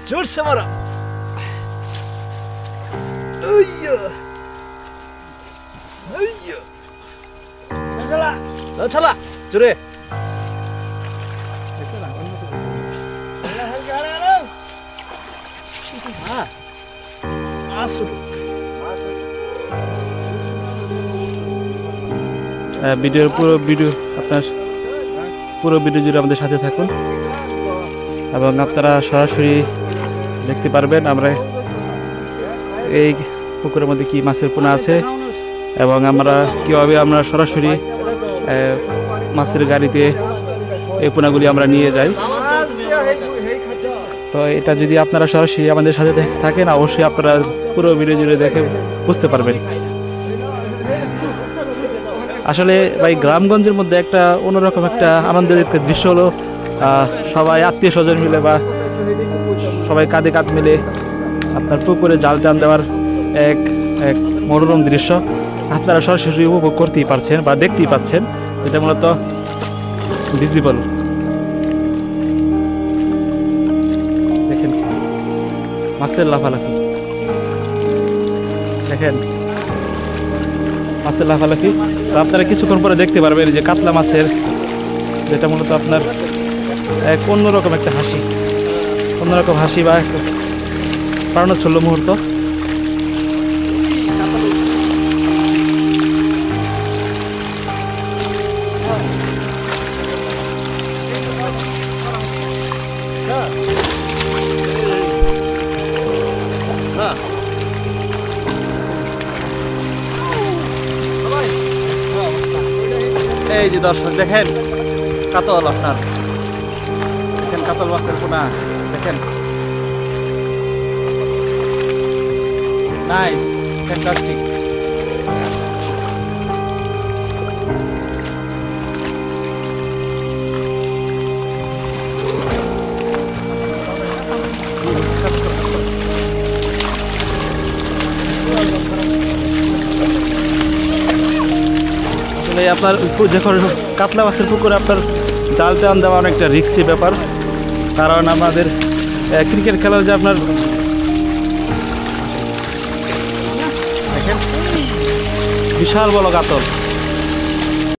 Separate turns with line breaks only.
জোরছে মারা। ছালা জোরে।
ভিডিওর পুরো ভিডিও জুড়ে আমাদের সাথে থাকুন এবং আপনারা সরাসরি দেখতে পারবেন আমরা এই পুকুরের মধ্যে কি মাছের পোনা আছে এবং আমরা কীভাবে আমরা সরাসরি মাছের গাড়িতে এই পোনাগুলি আমরা নিয়ে যাই। তো এটা যদি আপনারা সরাসরি আমাদের সাথে থাকেন অবশ্যই আপনারা পুরো ভিডিও জুড়ে দেখে বুঝতে পারবেন। আসলে ভাই গ্রামগঞ্জের মধ্যে একটা অন্যরকম একটা আনন্দের একটা দৃশ্য হলো সবাই আত্মীয় স্বজন মিলে বা সবাই কাঁধে কাঁধ মিলে আপনার পুকুরে জাল টান দেওয়ার এক এক মনোরম দৃশ্য আপনারা সরাসরি উপভোগ করতেই পারছেন বা দেখতেই পাচ্ছেন। এটা মূলত ভিজিবল। দেখেন মাছের লাফালাফি, দেখেন মাছের লাফালাফি। তো আপনারা কিছুক্ষণ পরে দেখতে পারবেন যে কাতলা মাছের, যেটা মূলত আপনার এক অন্যরকম একটা হাসি, অন্যরকম হাসি বা প্রাণোচ্ছল্ল মুহূর্ত। এই যে দর্শক দেখেন কাতল, আপনার দেখেন কাতল মাছের পোনা, দেখেন নাইস, ফ্যান্টাস্টিক। আপনার যখন কাতলা মাছের পুকুরে আপনার জাল টান দেওয়া অনেকটা রিস্কি ব্যাপার, কারণ আমাদের ক্রিকেট খেলার যে আপনার দেখেন বিশাল বড় কাতল।